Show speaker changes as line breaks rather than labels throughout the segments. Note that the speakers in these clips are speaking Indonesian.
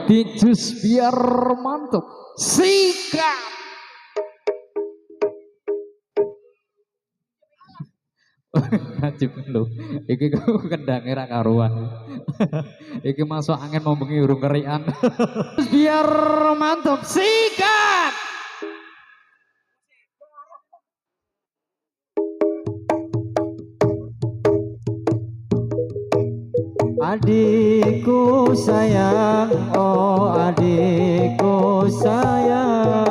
Dicus biar mantap. Sikat. Najib lho. Iki kok kendange ra karuan. Iki masuk angin mau bengi urung kerian. Biar mantap. Sikat.
Adikku sayang, oh adikku sayang,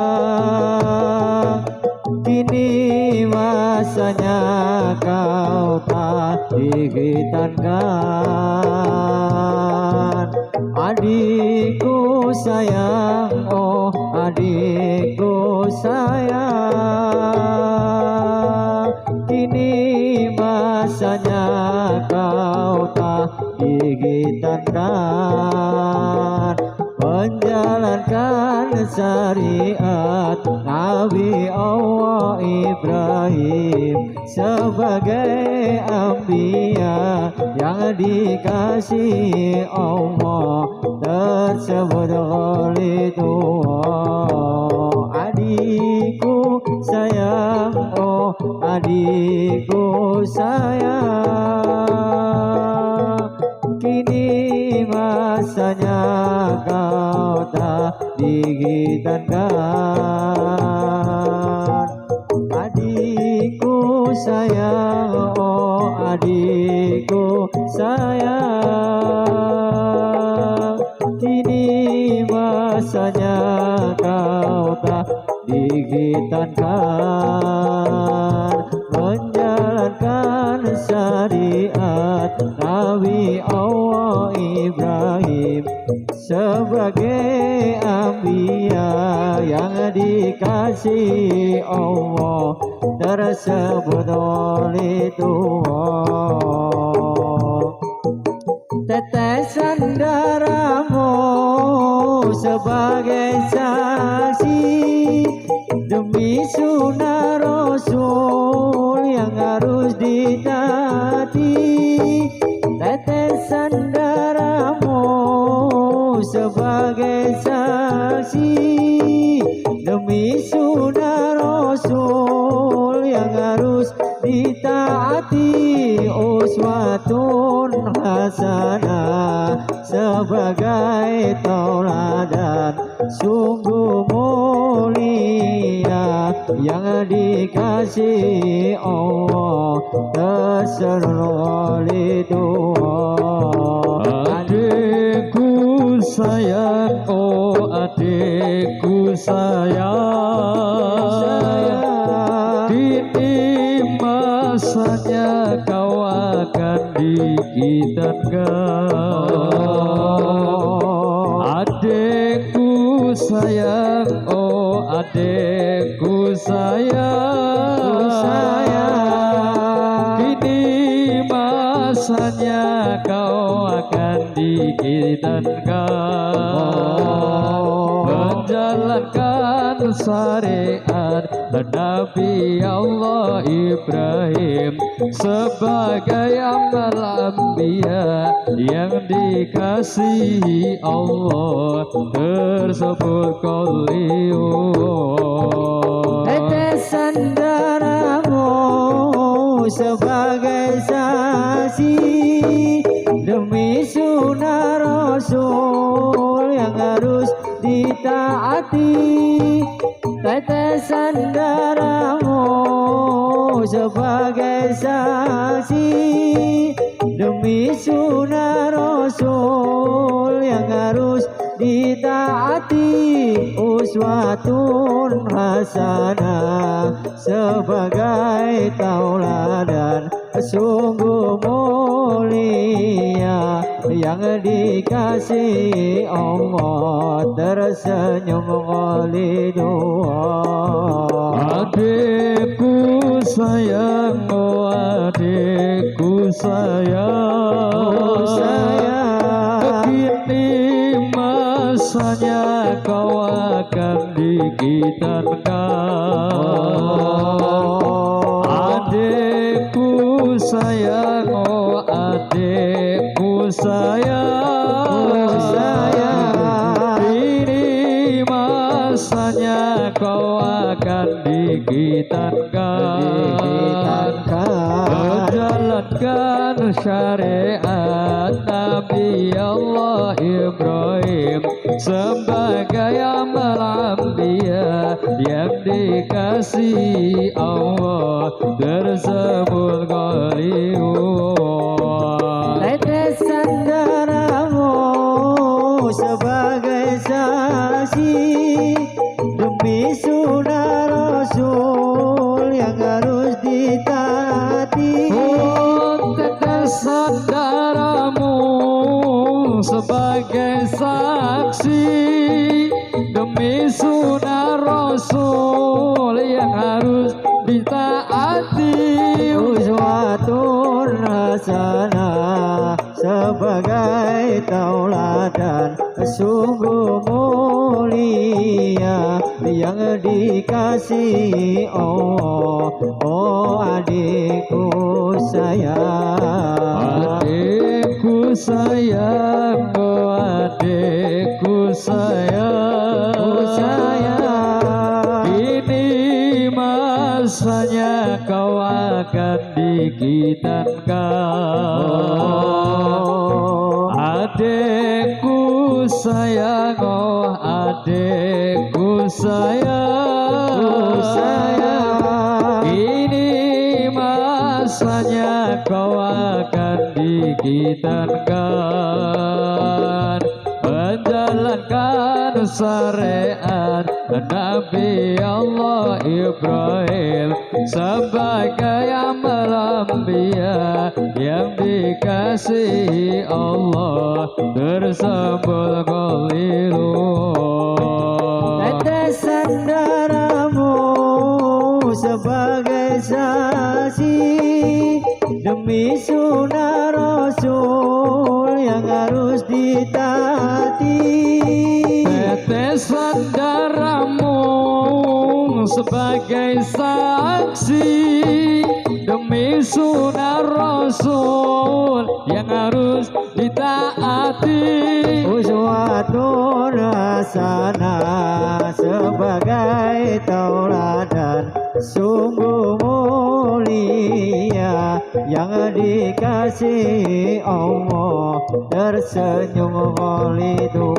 kini masanya kau tak dihitankan. Adikku sayang, oh adikku sayang, kini masanya kau tak dihitankan. Menjalankan syariat Nabi Allah Ibrahim sebagai anbiya yang dikasihi Allah tersebut oleh Tuhan. Adikku sayang, oh adikku sayang, kini masanya kau tak dihitankan. Adikku sayang, oh adikku sayang, kini masanya kau tak dihitankan. Menjalankan syariat Nabi Allah Ibrahim sebagai anbiya yang dikasihi Allah tersebut oleh Tuhan. Tetesan darahmu sebagai saksi demi sunnah Rasul yang harus ditaati. Tetesan darahmu sebagai saksi demi sunnah Rasul yang harus ditaati. Uswatun hasanah sebagai tauladan sungguh mulia yang dikasihi Allah terseroleh Tuhan.
Adikku sayang, oh adikku sayang, kini masanya kau akan dihitankan. Adikku sayang, oh adikku sayang, kini masanya kau akan dihitankan. Menjalankan syariat Nabi Allah Ibrahim sebagai anbiya yang dikasihi Allah tersebut qoliun.
Tetesan darahmu sebagai saksi demi sunnah Rasul yang harus ditaati. Tetesan darahmu sebagai saksi demi sunnah Rasul yang harus ditaati. Uswatun hasanah sebagai tauladan sungguh mulia yang dikasihi Allah tersenyum oleh Tuhan.
Adikku sayang, oh adikku sayang, kini masanya kau akan dihitankan. Adikku sayang, oh adikku sayang, dikitankan menjalankan syariat Nabi Allah Ibrahim sebagai amal anbiya yang dikasihi Allah tersebut qaliun.
Tetesan darahmu sebagai saksi demi sunnah Rasul yang harus ditaati.
Oh, tetesan darahmu sebagai saksi demi sunnah Rasul yang harus ditaati.
Uswatun hasanah sebagai tauladan sungguh mulia yang dikasihi Allah. Oh adikku sayang,
adikku sayang, oh adikku sayang, ini masanya kau akan dikitankan. Adikku sayang, oh adikku sayang, ini masanya kau akan dikitankan. Menjalankan syariat Nabi Allah Ibrahim sebagai amal anbiya yang dikasihi Allah tersebut qaliun.
tetesan darahmu sebagai saksi demi sunnah Rasul yang harus ditaati.
Tetesan darahmu sebagai saksi demi sunnah Rasul yang harus ditaati.
Uswatun hasanah sebagai tauladan sungguh mulia yang dikasihi Allah tersenyum khalidun.